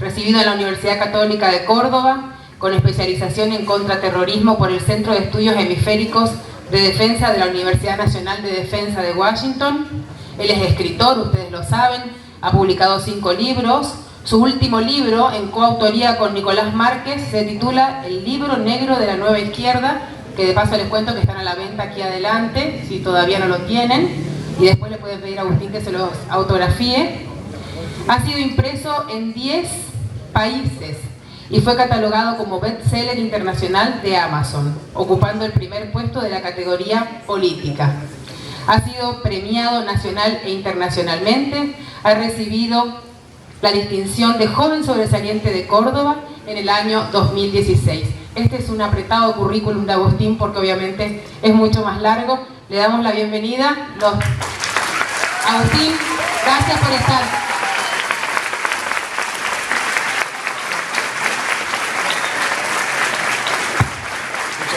Recibido en la Universidad Católica de Córdoba, con especialización en contraterrorismo por el Centro de Estudios Hemisféricos de Defensa de la Universidad Nacional de Defensa de Washington. Él es escritor, ustedes lo saben, ha publicado 5 libros. Su último libro, en coautoría con Nicolás Márquez, se titula El libro negro de la nueva izquierda, que de paso les cuento que están a la venta aquí adelante, si todavía no lo tienen, y después le pueden pedir a Agustín que se los autografíe. Ha sido impreso en 10 países y fue catalogado como bestseller internacional de Amazon, ocupando el primer puesto de la categoría política. Ha sido premiado nacional e internacionalmente, ha recibido la distinción de Joven Sobresaliente de Córdoba en el año 2016. Este es un apretado currículum de Agustín porque obviamente es mucho más largo. Le damos la bienvenida. Agustín, gracias por estar.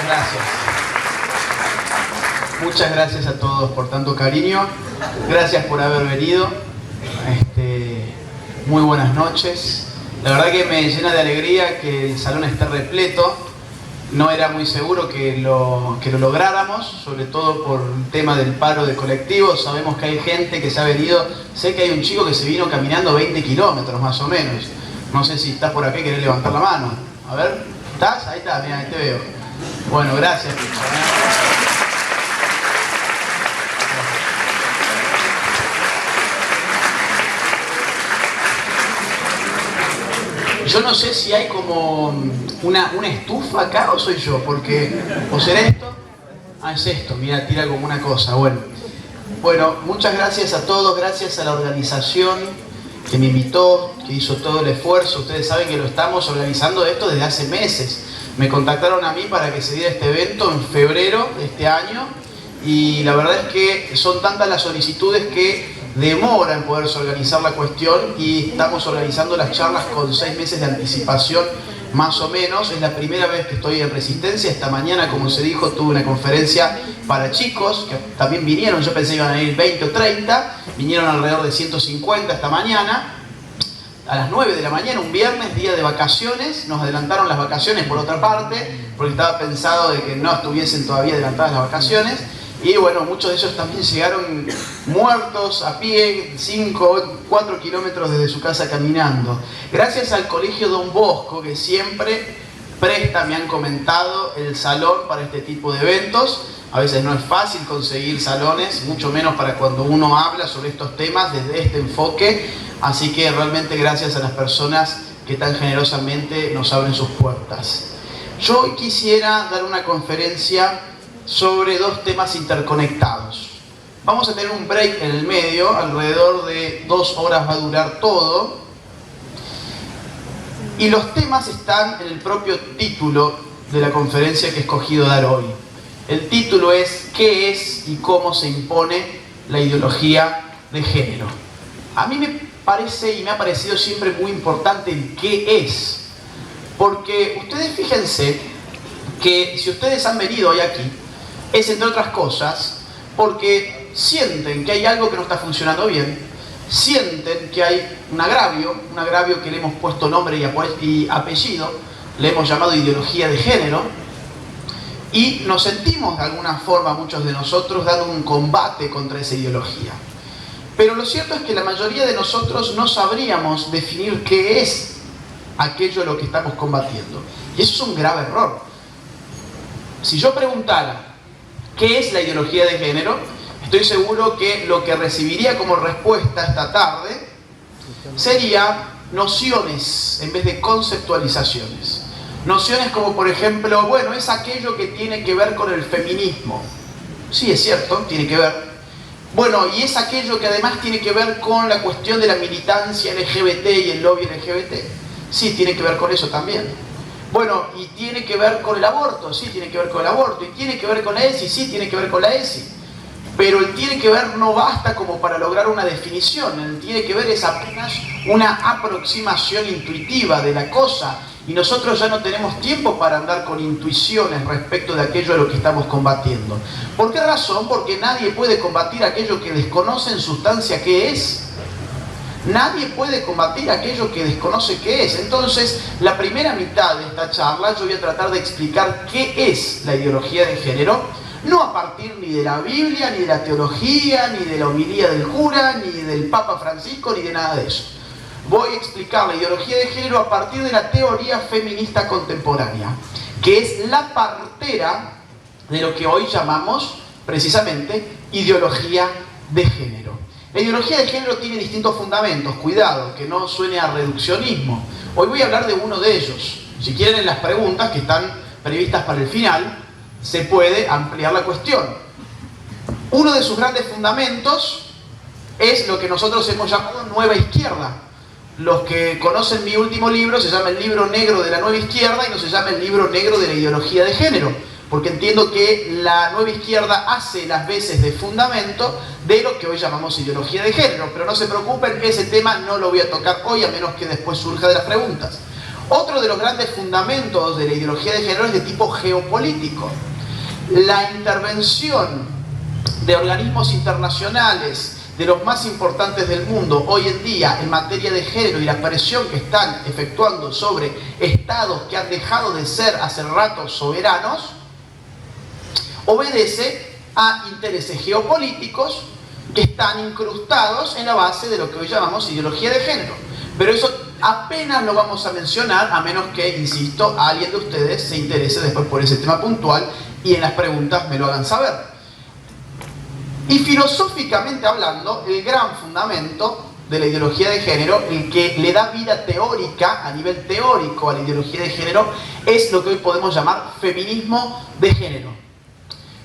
Gracias. Muchas gracias a todos por tanto cariño. Gracias por haber venido. Muy buenas noches. La verdad que me llena de alegría que el salón esté repleto. No era muy seguro que lo lográramos, sobre todo por el tema del paro de colectivos. Sabemos que hay gente que se ha venido. Sé que hay un chico que se vino caminando 20 kilómetros más o menos. No sé si estás por acá y querés levantar la mano. A ver, ¿estás? Ahí está, mira, ahí te veo. Bueno, gracias. Yo no sé si hay como una estufa acá o soy yo, porque ¿o será esto? Ah, es esto, mira, tira como una cosa. Bueno, muchas gracias a todos, gracias a la organización que me invitó, que hizo todo el esfuerzo. Ustedes saben que lo estamos organizando esto desde hace meses. Me contactaron a mí para que se diera este evento en febrero de este año y la verdad es que son tantas las solicitudes que demora en poderse organizar la cuestión y estamos organizando las charlas con 6 meses de anticipación más o menos. Es la primera vez que estoy en Resistencia. Esta mañana, como se dijo, tuve una conferencia para chicos que también vinieron. Yo pensé que iban a ir 20 o 30, vinieron alrededor de 150 esta mañana. A las 9 de la mañana, un viernes, día de vacaciones. Nos adelantaron las vacaciones por otra parte, porque estaba pensado de que no estuviesen todavía adelantadas las vacaciones. Y bueno, muchos de ellos también llegaron muertos a pie, 4 kilómetros desde su casa caminando. Gracias al Colegio Don Bosco, que siempre presta, me han comentado, el salón para este tipo de eventos. A veces no es fácil conseguir salones, mucho menos para cuando uno habla sobre estos temas desde este enfoque. Así que realmente gracias a las personas que tan generosamente nos abren sus puertas. Yo hoy quisiera dar una conferencia sobre 2 temas interconectados. Vamos a tener un break en el medio, alrededor de 2 horas va a durar todo. Y los temas están en el propio título de la conferencia que he escogido dar hoy. El título es ¿qué es y cómo se impone la ideología de género? A mí me parece y me ha parecido siempre muy importante el qué es. Porque ustedes fíjense que si ustedes han venido hoy aquí, es entre otras cosas porque sienten que hay algo que no está funcionando bien, sienten que hay un agravio que le hemos puesto nombre y apellido, le hemos llamado ideología de género, y nos sentimos de alguna forma, muchos de nosotros, dando un combate contra esa ideología. Pero lo cierto es que la mayoría de nosotros no sabríamos definir qué es aquello a lo que estamos combatiendo. Y eso es un grave error. Si yo preguntara ¿qué es la ideología de género?, estoy seguro que lo que recibiría como respuesta esta tarde sería nociones en vez de conceptualizaciones. Nociones como, por ejemplo, bueno, es aquello que tiene que ver con el feminismo. Sí, es cierto, tiene que ver. Bueno, y es aquello que además tiene que ver con la cuestión de la militancia LGBT y el lobby LGBT. Sí, tiene que ver con eso también. Bueno, y tiene que ver con el aborto. Sí, tiene que ver con el aborto. Y tiene que ver con la ESI. Sí, tiene que ver con la ESI. Pero el tiene que ver no basta como para lograr una definición. El tiene que ver es apenas una aproximación intuitiva de la cosa. Y nosotros ya no tenemos tiempo para andar con intuiciones respecto de aquello a lo que estamos combatiendo. ¿Por qué razón? Porque nadie puede combatir aquello que desconoce en sustancia qué es. Nadie puede combatir aquello que desconoce qué es. Entonces, la primera mitad de esta charla yo voy a tratar de explicar qué es la ideología de género, no a partir ni de la Biblia, ni de la teología, ni de la homilía del cura, ni del Papa Francisco, ni de nada de eso. Voy a explicar la ideología de género a partir de la teoría feminista contemporánea, que es la partera de lo que hoy llamamos precisamente ideología de género. La ideología de género tiene distintos fundamentos, cuidado, que no suene a reduccionismo. Hoy voy a hablar de uno de ellos. Si quieren, en las preguntas que están previstas para el final, se puede ampliar la cuestión. Uno de sus grandes fundamentos es lo que nosotros hemos llamado nueva izquierda. Los que conocen mi último libro, se llama el libro negro de la nueva izquierda y no se llama el libro negro de la ideología de género, porque entiendo que la nueva izquierda hace las veces de fundamento de lo que hoy llamamos ideología de género. Pero no se preocupen, ese tema no lo voy a tocar hoy, a menos que después surja de las preguntas. Otro de los grandes fundamentos de la ideología de género es de tipo geopolítico. La intervención de organismos internacionales, de los más importantes del mundo hoy en día en materia de género, y la presión que están efectuando sobre estados que han dejado de ser hace rato soberanos, obedece a intereses geopolíticos que están incrustados en la base de lo que hoy llamamos ideología de género. Pero eso apenas lo vamos a mencionar, a menos que, insisto, alguien de ustedes se interese después por ese tema puntual y en las preguntas me lo hagan saber. Y filosóficamente hablando, el gran fundamento de la ideología de género, el que le da vida teórica, a nivel teórico, a la ideología de género, es lo que hoy podemos llamar feminismo de género.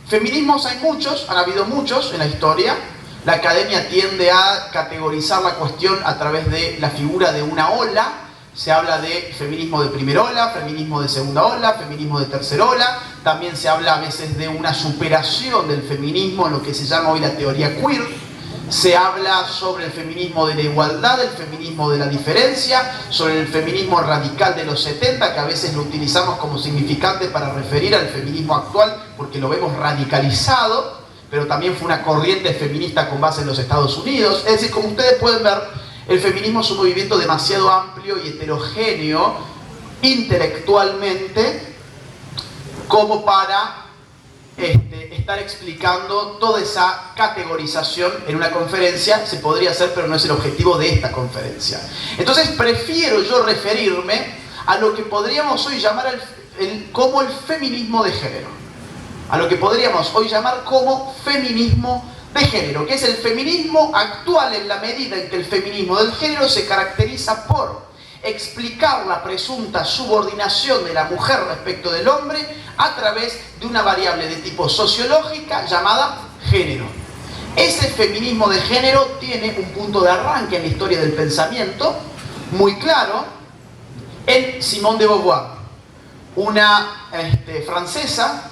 Feminismos hay muchos, han habido muchos en la historia. La academia tiende a categorizar la cuestión a través de la figura de una ola. Se habla de feminismo de primera ola, feminismo de segunda ola, feminismo de tercera ola. También se habla a veces de una superación del feminismo en lo que se llama hoy la teoría queer. Se habla sobre el feminismo de la igualdad, el feminismo de la diferencia, sobre el feminismo radical de los 70, que a veces lo utilizamos como significante para referir al feminismo actual, porque lo vemos radicalizado, pero también fue una corriente feminista con base en los Estados Unidos. Es decir, como ustedes pueden ver, el feminismo es un movimiento demasiado amplio y heterogéneo intelectualmente como para estar explicando toda esa categorización en una conferencia. Se podría hacer, pero no es el objetivo de esta conferencia. Entonces prefiero yo referirme a lo que podríamos hoy llamar como el feminismo de género. A lo que podríamos hoy llamar como feminismo de género, que es el feminismo actual, en la medida en que el feminismo del género se caracteriza por explicar la presunta subordinación de la mujer respecto del hombre a través de una variable de tipo sociológica llamada género. Ese feminismo de género tiene un punto de arranque en la historia del pensamiento muy claro en Simone de Beauvoir, una francesa,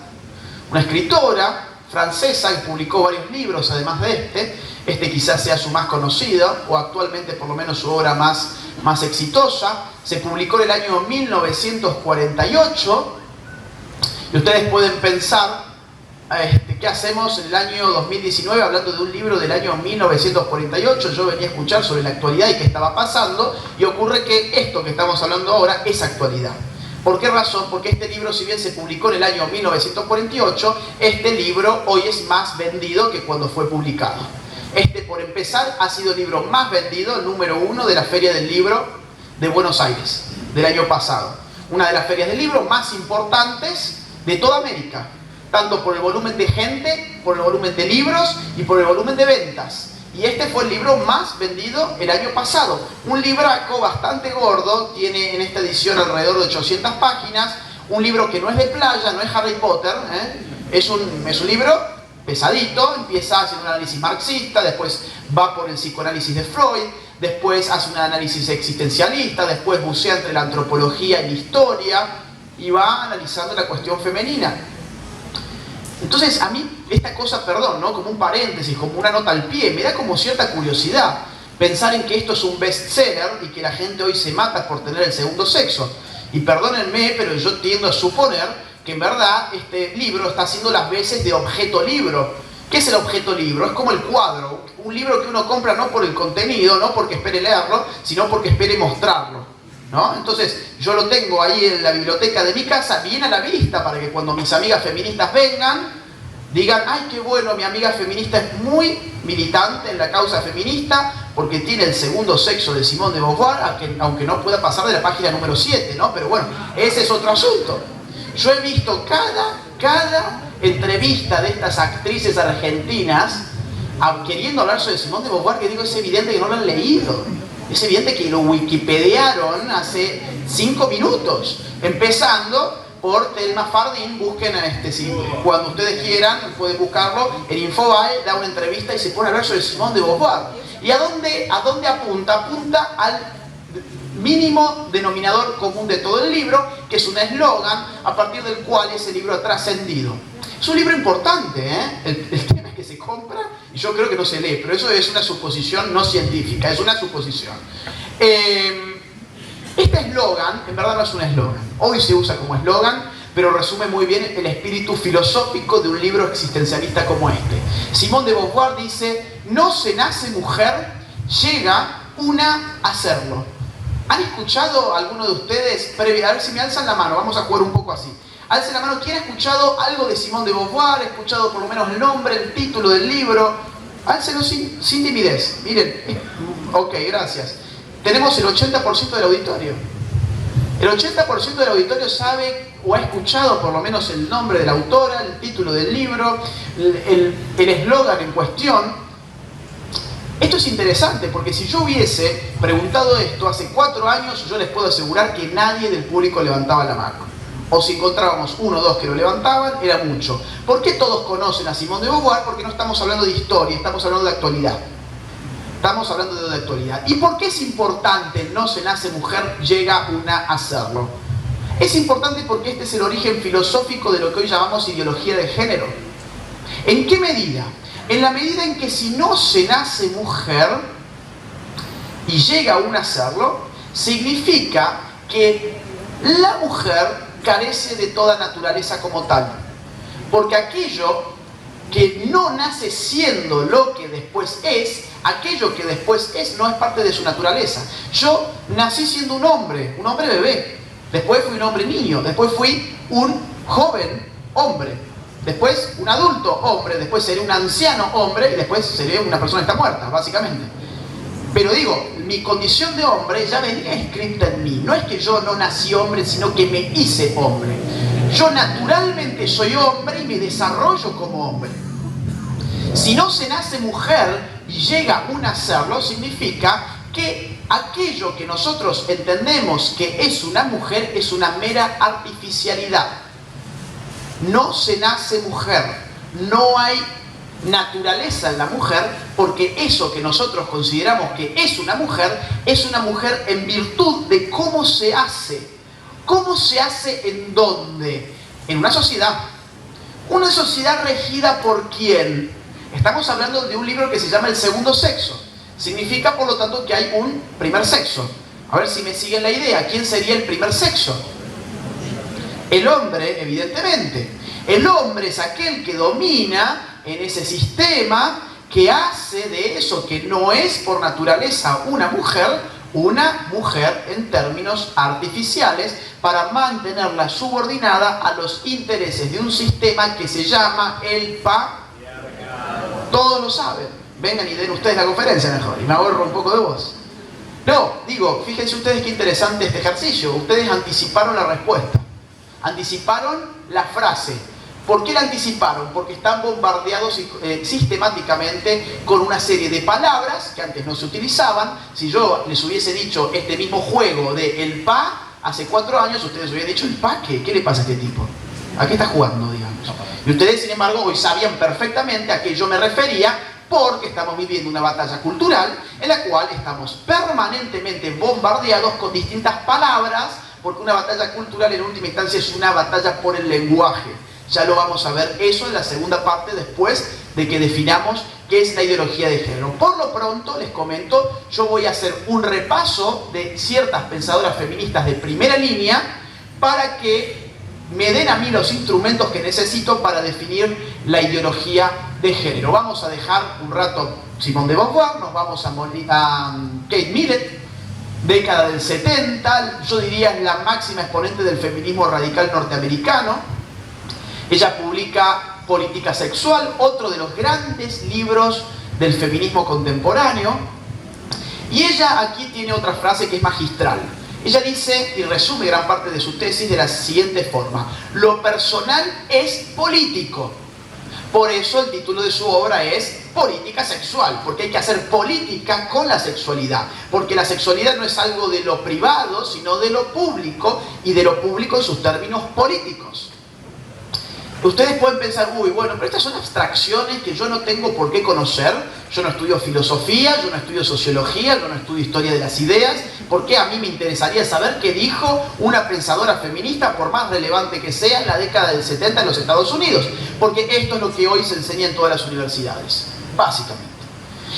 una escritora francesa que publicó varios libros además de este quizás sea su más conocido, o actualmente por lo menos su obra más exitosa. Se publicó en el año 1948, y ustedes pueden pensar, ¿qué hacemos en el año 2019 hablando de un libro del año 1948? Yo venía a escuchar sobre la actualidad y qué estaba pasando, y ocurre que esto que estamos hablando ahora es actualidad. ¿Por qué razón? Porque este libro, si bien se publicó en el año 1948, este libro hoy es más vendido que cuando fue publicado. Por empezar, ha sido el libro más vendido, el número 1 de la Feria del Libro de Buenos Aires, del año pasado. Una de las ferias del libro más importantes de toda América, tanto por el volumen de gente, por el volumen de libros y por el volumen de ventas. Y este fue el libro más vendido el año pasado. Un libraco bastante gordo, tiene en esta edición alrededor de 800 páginas. Un libro que no es de playa, no es Harry Potter, es un libro pesadito. Empieza haciendo un análisis marxista, después va por el psicoanálisis de Freud, después hace un análisis existencialista, después bucea entre la antropología y la historia y va analizando la cuestión femenina. Entonces a mí esta cosa, perdón, ¿no? Como un paréntesis, como una nota al pie, me da como cierta curiosidad pensar en que esto es un bestseller y que la gente hoy se mata por tener el segundo sexo. Y perdónenme, pero yo tiendo a suponer que en verdad este libro está haciendo las veces de objeto libro. ¿Qué es el objeto libro? Es como el cuadro, un libro que uno compra no por el contenido, no porque espere leerlo, sino porque espere mostrarlo, ¿no? Entonces, yo lo tengo ahí en la biblioteca de mi casa, bien a la vista, para que cuando mis amigas feministas vengan, digan, ay, qué bueno, mi amiga feminista es muy militante en la causa feminista, porque tiene el segundo sexo de Simone de Beauvoir, aunque no pueda pasar de la página número 7, ¿no? Pero bueno, ese es otro asunto. Yo he visto cada entrevista de estas actrices argentinas queriendo hablar sobre Simone de Beauvoir, que digo, es evidente que no lo han leído. Es evidente que lo wikipediaron hace 5 minutos. Empezando por Thelma Fardín, busquen cuando ustedes quieran, pueden buscarlo, en Infobae da una entrevista y se pone a hablar sobre Simone de Beauvoir. ¿Y a dónde apunta? Apunta al mínimo denominador común de todo el libro, que es un eslogan a partir del cual ese libro ha trascendido. Es un libro importante, ¿eh? El tema es que se compra y yo creo que no se lee, pero eso es una suposición no científica, es una suposición. Este eslogan, en verdad no es un eslogan, hoy se usa como eslogan, pero resume muy bien el espíritu filosófico de un libro existencialista como este. Simone de Beauvoir dice, no se nace mujer, llega una a serlo. ¿Han escuchado alguno de ustedes? A ver si me alzan la mano, vamos a jugar un poco así. Alcen la mano, ¿quién ha escuchado algo de Simone de Beauvoir? ¿Ha escuchado por lo menos el nombre, el título del libro? Álcenlo sin timidez. Miren, ok, gracias. Tenemos el 80% del auditorio. El 80% del auditorio sabe o ha escuchado por lo menos el nombre de la autora, el título del libro, el eslogan en cuestión. Esto es interesante porque si yo hubiese preguntado esto hace 4 años, yo les puedo asegurar que nadie del público levantaba la mano. O si encontrábamos 1 o 2 que lo levantaban, era mucho. ¿Por qué todos conocen a Simone de Beauvoir? Porque no estamos hablando de historia, estamos hablando de actualidad. Estamos hablando de actualidad. ¿Y por qué es importante no se nace mujer, llega una a serlo? Es importante porque este es el origen filosófico de lo que hoy llamamos ideología de género. ¿En qué medida? En la medida en que si no se nace mujer y llega una a serlo, significa que la mujer carece de toda naturaleza como tal. Porque aquello que no nace siendo lo que después es, aquello que después es, no es parte de su naturaleza. Yo nací siendo un hombre bebé, después fui un hombre niño, después fui un joven hombre, después un adulto hombre, después seré un anciano hombre y después seré una persona que está muerta, básicamente. Pero digo, mi condición de hombre ya venía escrita en mí. No es que yo no nací hombre, sino que me hice hombre. Yo naturalmente soy hombre y me desarrollo como hombre. Si no se nace mujer y llega un a serlo, significa que aquello que nosotros entendemos que es una mujer es una mera artificialidad. No se nace mujer, no hay naturaleza en la mujer, porque eso que nosotros consideramos que es una mujer en virtud de cómo se hace. ¿Cómo se hace en dónde? En una sociedad. Una sociedad regida por ¿quién? Estamos hablando de un libro que se llama El segundo sexo. Significa, por lo tanto, que hay un primer sexo. A ver si me siguen la idea. ¿Quién sería el primer sexo? El hombre, evidentemente. El hombre es aquel que domina en ese sistema, que hace de eso que no es por naturaleza una mujer en términos artificiales, para mantenerla subordinada a los intereses de un sistema que se llama el Todos lo saben. Vengan y den ustedes la conferencia mejor, y me ahorro un poco de voz. No, digo, fíjense ustedes qué interesante este ejercicio. Ustedes anticiparon la respuesta. Anticiparon la frase. ¿Por qué la anticiparon? Porque están bombardeados sistemáticamente con una serie de palabras que antes no se utilizaban. Si yo les hubiese dicho este mismo juego de el pa hace 4 años, ustedes hubieran dicho, ¿el pa qué? ¿Qué le pasa a este tipo? ¿A qué está jugando, digamos? Y ustedes, sin embargo, hoy sabían perfectamente a qué yo me refería, porque estamos viviendo una batalla cultural en la cual estamos permanentemente bombardeados con distintas palabras, porque una batalla cultural en última instancia es una batalla por el lenguaje. Ya lo vamos a ver eso en la segunda parte, después de que definamos qué es la ideología de género. Por lo pronto, les comento, yo voy a hacer un repaso de ciertas pensadoras feministas de primera línea para que me den a mí los instrumentos que necesito para definir la ideología de género. Vamos a dejar un rato Simone de Beauvoir, nos vamos a Kate Millett, década del 70, yo diría es la máxima exponente del feminismo radical norteamericano. Ella publica Política Sexual, otro de los grandes libros del feminismo contemporáneo. Y ella aquí tiene otra frase que es magistral. Ella dice, y resume gran parte de su tesis de la siguiente forma: lo personal es político. Por eso el título de su obra es Política Sexual, porque hay que hacer política con la sexualidad, porque la sexualidad no es algo de lo privado, sino de lo público, y de lo público en sus términos políticos. Ustedes pueden pensar, uy, bueno, pero estas son abstracciones que yo no tengo por qué conocer. Yo no estudio filosofía, yo no estudio sociología, yo no estudio historia de las ideas. ¿Por qué a mí me interesaría saber qué dijo una pensadora feminista, por más relevante que sea, en la década del 70 en los Estados Unidos? Porque esto es lo que hoy se enseña en todas las universidades, básicamente.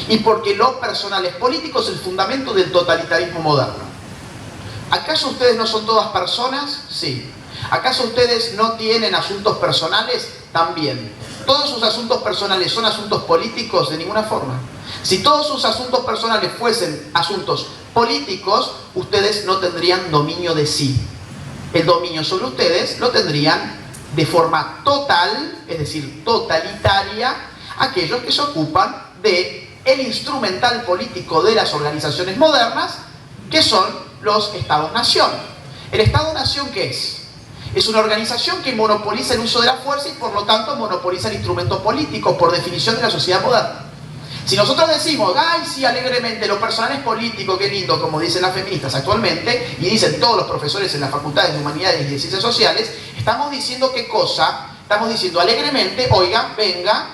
Y porque lo personal es político es el fundamento del totalitarismo moderno. ¿Acaso ustedes no son todas personas? Sí. ¿Acaso ustedes no tienen asuntos personales? También. ¿Todos sus asuntos personales son asuntos políticos? De ninguna forma. Si todos sus asuntos personales fuesen asuntos políticos, ustedes no tendrían dominio de sí. El dominio sobre ustedes lo tendrían de forma total, es decir, totalitaria, aquellos que se ocupan del instrumental político de las organizaciones modernas, que son los Estados-nación. ¿El Estado-nación qué es? Es una organización que monopoliza el uso de la fuerza y por lo tanto monopoliza el instrumento político, por definición de la sociedad moderna. Si nosotros decimos, ay sí, alegremente, lo personal es político, qué lindo, como dicen las feministas actualmente, y dicen todos los profesores en las facultades de Humanidades y de Ciencias Sociales, estamos diciendo qué cosa, estamos diciendo alegremente, oiga, venga,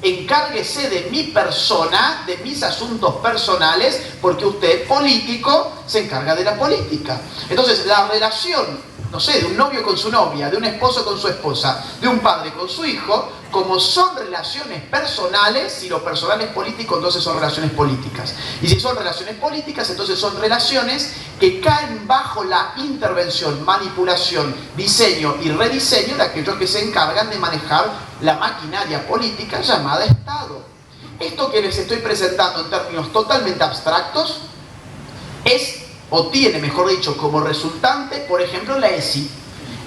encárguese de mi persona, de mis asuntos personales, porque usted, político, se encarga de la política. Entonces, la relación, no sé, de un novio con su novia, de un esposo con su esposa, de un padre con su hijo, como son relaciones personales, si lo personal es político, entonces son relaciones políticas. Y si son relaciones políticas, entonces son relaciones que caen bajo la intervención, manipulación, diseño y rediseño de aquellos que se encargan de manejar la maquinaria política llamada Estado. Esto que les estoy presentando en términos totalmente abstractos es, o tiene, mejor dicho, como resultante, por ejemplo, la ESI.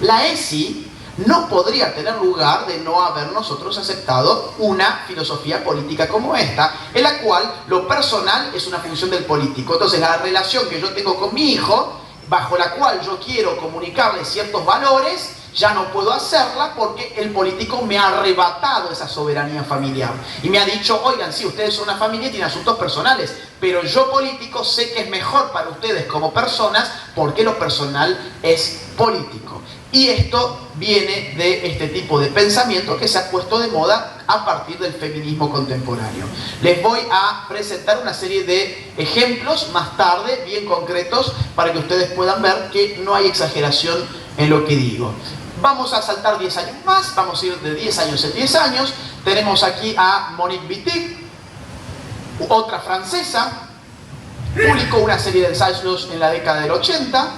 La ESI no podría tener lugar de no haber nosotros aceptado una filosofía política como esta, en la cual lo personal es una función del político. Entonces, la relación que yo tengo con mi hijo, bajo la cual yo quiero comunicarle ciertos valores, ya no puedo hacerla porque el político me ha arrebatado esa soberanía familiar. Y me ha dicho, oigan, sí, ustedes son una familia y tienen asuntos personales, pero yo político sé que es mejor para ustedes como personas porque lo personal es político. Y esto viene de este tipo de pensamiento que se ha puesto de moda a partir del feminismo contemporáneo. Les voy a presentar una serie de ejemplos más tarde, bien concretos, para que ustedes puedan ver que no hay exageración en lo que digo. Vamos a saltar 10 años más, vamos a ir de 10 años en 10 años. Tenemos aquí a Monique Wittig, otra francesa, publicó una serie de ensayos en la década del 80.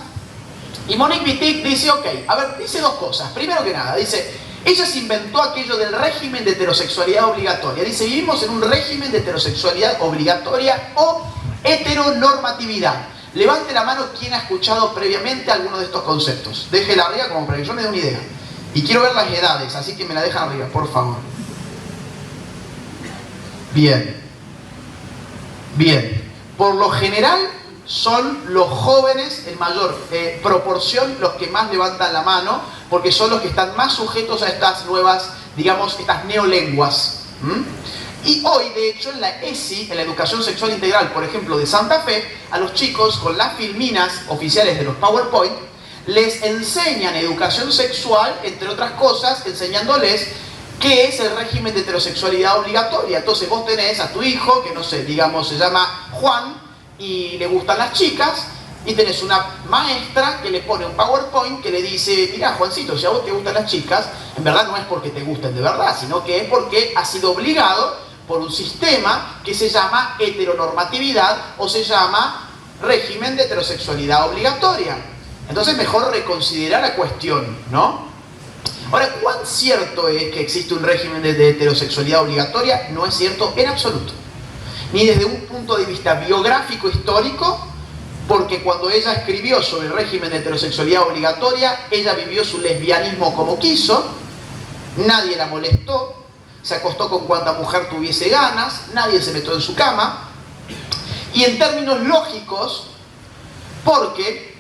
Y Monique Wittig dice, ok, a ver, dice dos cosas. Primero que nada, dice, ella se inventó aquello del régimen de heterosexualidad obligatoria. Dice, vivimos en un régimen de heterosexualidad obligatoria o heteronormatividad. Levante la mano quien ha escuchado previamente alguno de estos conceptos. Déjela arriba como para que yo me dé una idea. Y quiero ver las edades, así que me la dejan arriba, por favor. Bien. Bien. Por lo general son los jóvenes en mayor proporción los que más levantan la mano, porque son los que están más sujetos a estas nuevas, digamos, estas neolenguas. Y hoy, de hecho, en la ESI, en la Educación Sexual Integral, por ejemplo, de Santa Fe, a los chicos con las filminas oficiales de los PowerPoint, les enseñan educación sexual, entre otras cosas, enseñándoles qué es el régimen de heterosexualidad obligatoria. Entonces vos tenés a tu hijo, que no sé, digamos, se llama Juan, y le gustan las chicas, y tenés una maestra que le pone un PowerPoint que le dice, mirá Juancito, si a vos te gustan las chicas, en verdad no es porque te gusten de verdad, sino que es porque has sido obligado por un sistema que se llama heteronormatividad o se llama régimen de heterosexualidad obligatoria. Entonces mejor reconsiderar la cuestión, ¿no? Ahora, ¿cuán cierto es que existe un régimen de heterosexualidad obligatoria? No es cierto en absoluto. Ni desde un punto de vista biográfico histórico, porque cuando ella escribió sobre el régimen de heterosexualidad obligatoria, ella vivió su lesbianismo como quiso, nadie la molestó, se acostó con cuanta mujer tuviese ganas, nadie se metió en su cama, y en términos lógicos, porque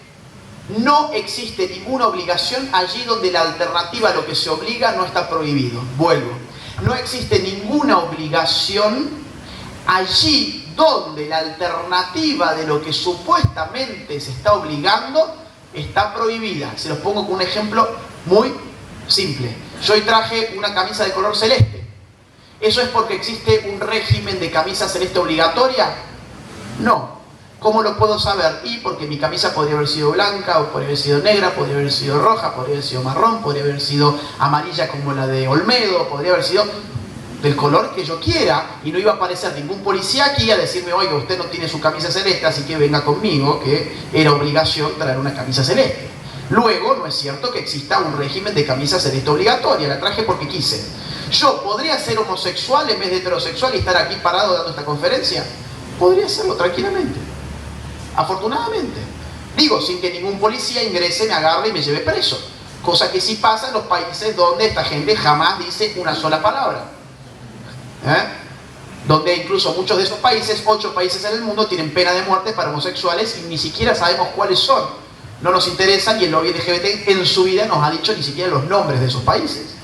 no existe ninguna obligación allí donde la alternativa a lo que se obliga no está prohibido. Vuelvo, no existe ninguna obligación allí donde la alternativa de lo que supuestamente se está obligando está prohibida. Se los pongo con un ejemplo muy simple. Yo hoy traje una camisa de color celeste. ¿Eso es porque existe un régimen de camisa celeste obligatoria? No. ¿Cómo lo puedo saber? Y porque mi camisa podría haber sido blanca, o podría haber sido negra, podría haber sido roja, podría haber sido marrón, podría haber sido amarilla como la de Olmedo, podría haber sido del color que yo quiera, y no iba a aparecer ningún policía aquí a decirme, oiga, usted no tiene su camisa celeste, así que venga conmigo, que era obligación traer una camisa celeste. Luego, no es cierto que exista un régimen de camisa celeste obligatoria, la traje porque quise. ¿Yo podría ser homosexual en vez de heterosexual y estar aquí parado dando esta conferencia? Podría hacerlo tranquilamente. Afortunadamente. Digo, sin que ningún policía ingrese, me agarre y me lleve preso. Cosa que sí pasa en los países donde esta gente jamás dice una sola palabra. Donde incluso muchos de esos países, 8 países en el mundo, tienen pena de muerte para homosexuales y ni siquiera sabemos cuáles son. No nos interesan y el lobby LGBT en su vida nos ha dicho ni siquiera los nombres de esos países.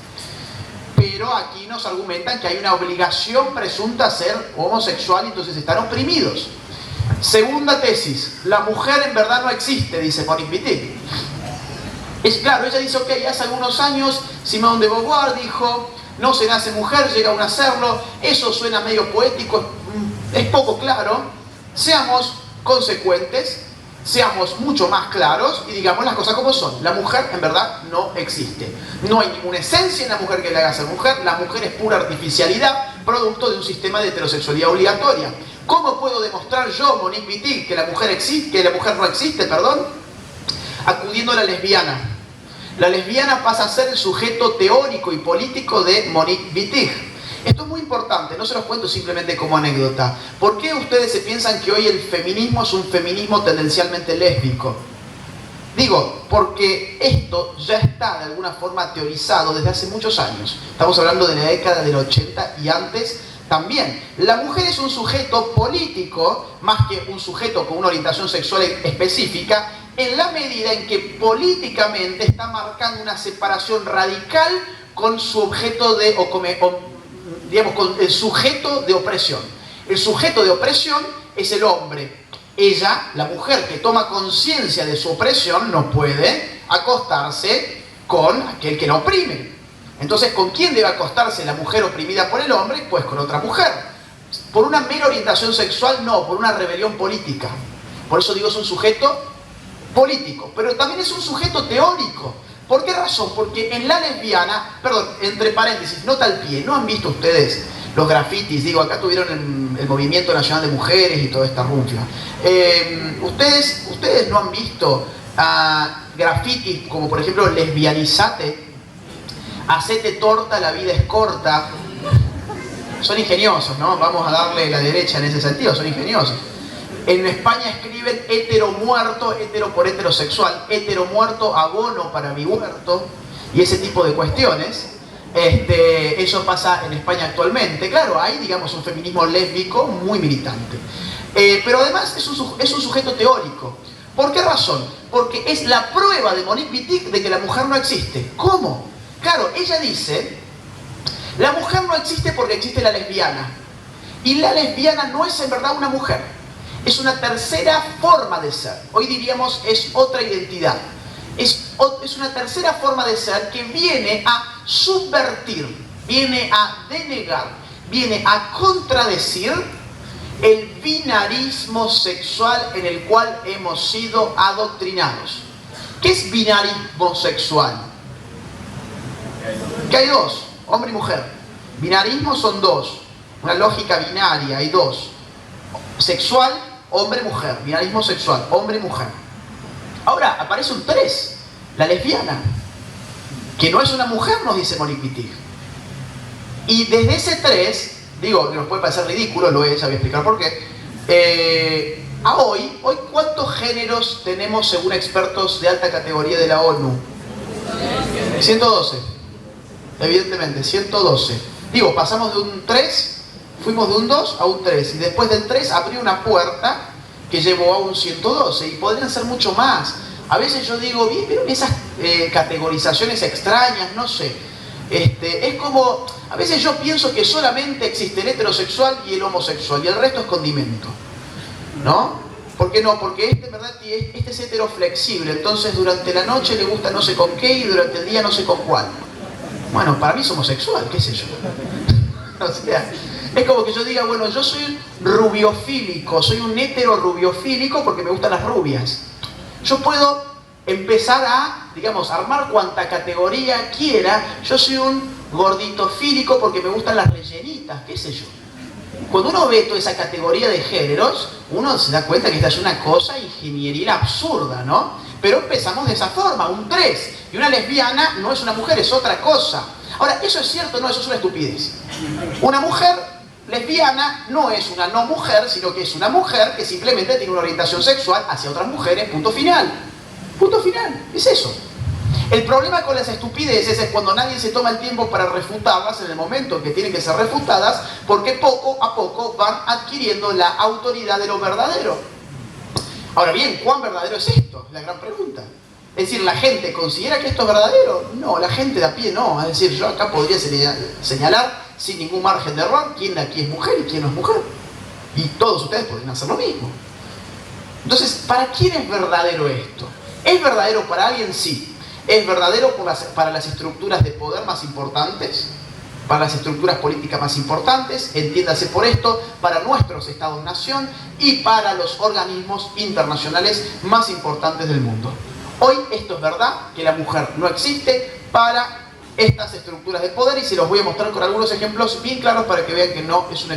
Pero aquí nos argumentan que hay una obligación presunta a ser homosexual y entonces están oprimidos. Segunda tesis, la mujer en verdad no existe, dice Monique Wittig. Es claro, ella dice, ok, hace algunos años Simone de Beauvoir dijo, no se nace mujer, llega a un hacerlo, eso suena medio poético, es poco claro, seamos consecuentes, seamos mucho más claros y digamos las cosas como son. La mujer en verdad no existe. No hay ninguna esencia en la mujer que le haga ser mujer, la mujer es pura artificialidad, producto de un sistema de heterosexualidad obligatoria. ¿Cómo puedo demostrar yo, Monique Wittig, que la mujer no existe, acudiendo a la lesbiana? La lesbiana pasa a ser el sujeto teórico y político de Monique Wittig. Esto es muy importante, no se los cuento simplemente como anécdota. ¿Por qué ustedes se piensan que hoy el feminismo es un feminismo tendencialmente lésbico? Digo, porque esto ya está de alguna forma teorizado desde hace muchos años. Estamos hablando de la década del 80 y antes también. La mujer es un sujeto político, más que un sujeto con una orientación sexual específica, en la medida en que políticamente está marcando una separación radical con su objeto de, digamos, con el sujeto de opresión. El sujeto de opresión es el hombre. Ella, la mujer que toma conciencia de su opresión, no puede acostarse con aquel que la oprime. Entonces, ¿con quién debe acostarse la mujer oprimida por el hombre? Pues con otra mujer. Por una mera orientación sexual, no, por una rebelión política. Por eso digo, es un sujeto político, pero también es un sujeto teórico. ¿Por qué razón? Porque en la lesbiana, perdón, entre paréntesis, nota al pie, ¿no han visto ustedes los grafitis? Digo, acá tuvieron el Movimiento Nacional de Mujeres y toda esta runfla. ¿Ustedes no han visto grafitis como por ejemplo lesbianizate, hacete torta, la vida es corta? Son ingeniosos, ¿no? Vamos a darle la derecha en ese sentido, son ingeniosos. En España escriben hetero muerto, hetero por heterosexual, hetero muerto, abono para mi huerto, y ese tipo de cuestiones. Eso pasa en España actualmente. Claro, hay, digamos, un feminismo lésbico muy militante. Pero además es un sujeto teórico. ¿Por qué razón? Porque es la prueba de Monique Wittig de que la mujer no existe. ¿Cómo? Claro, ella dice, la mujer no existe porque existe la lesbiana. Y la lesbiana no es en verdad una mujer. Es una tercera forma de ser. Hoy diríamos es otra identidad. Es una tercera forma de ser que viene a subvertir, viene a denegar, viene a contradecir el binarismo sexual en el cual hemos sido adoctrinados. ¿Qué es binarismo sexual? Que hay dos, hombre y mujer. Binarismo son dos, una lógica binaria, hay dos. Sexual, hombre-mujer, binarismo sexual, hombre y mujer. Ahora aparece un 3, la lesbiana. que no es una mujer, nos dice Monique Wittig. Y desde ese 3, digo, que nos puede parecer ridículo, lo es, ya voy a explicar por qué, a hoy, ¿cuántos géneros tenemos según expertos de alta categoría de la ONU? 112. Evidentemente, 112. Digo, pasamos de un 3, fuimos de un 2 a un 3. Y después del 3 abrió una puerta que llevó a un 112. Y podrían ser mucho más. A veces yo digo, bien, pero esas categorizaciones extrañas, no sé. Es como, a veces yo pienso que solamente existe el heterosexual y el homosexual. Y el resto es condimento. ¿No? ¿Por qué no? Porque en verdad, este es heteroflexible. Entonces durante la noche le gusta no sé con qué y durante el día no sé con cuál. Bueno, para mí es homosexual, qué sé yo. O sea, es como que yo diga, bueno, yo soy rubiofílico, soy un hetero rubiofílico porque me gustan las rubias. Yo puedo empezar a, digamos, armar cuanta categoría quiera. Yo soy un gorditofílico porque me gustan las rellenitas, qué sé yo. Cuando uno ve toda esa categoría de géneros, uno se da cuenta que esta es una cosa ingenieril absurda, ¿no? Pero empezamos de esa forma, un 3. Y una lesbiana no es una mujer, es otra cosa. Ahora, ¿eso es cierto? No, eso es una estupidez. Una mujer lesbiana no es una no mujer, sino que es una mujer que simplemente tiene una orientación sexual hacia otras mujeres, punto final. Punto final, es eso. El problema con las estupideces es cuando nadie se toma el tiempo para refutarlas en el momento en que tienen que ser refutadas, porque poco a poco van adquiriendo la autoridad de lo verdadero. Ahora bien, ¿cuán verdadero es esto? Es la gran pregunta. Es decir, ¿la gente considera que esto es verdadero? No, la gente de a pie no. Es decir, yo acá podría señalar sin ningún margen de error quién de aquí es mujer y quién no es mujer. Y todos ustedes podrían hacer lo mismo. Entonces, ¿para quién es verdadero esto? ¿Es verdadero para alguien? Sí. ¿Es verdadero para las estructuras de poder más importantes? Para las estructuras políticas más importantes, entiéndase por esto, para nuestros estados-nación y para los organismos internacionales más importantes del mundo. Hoy esto es verdad, que la mujer no existe para estas estructuras de poder y se los voy a mostrar con algunos ejemplos bien claros para que vean que no es un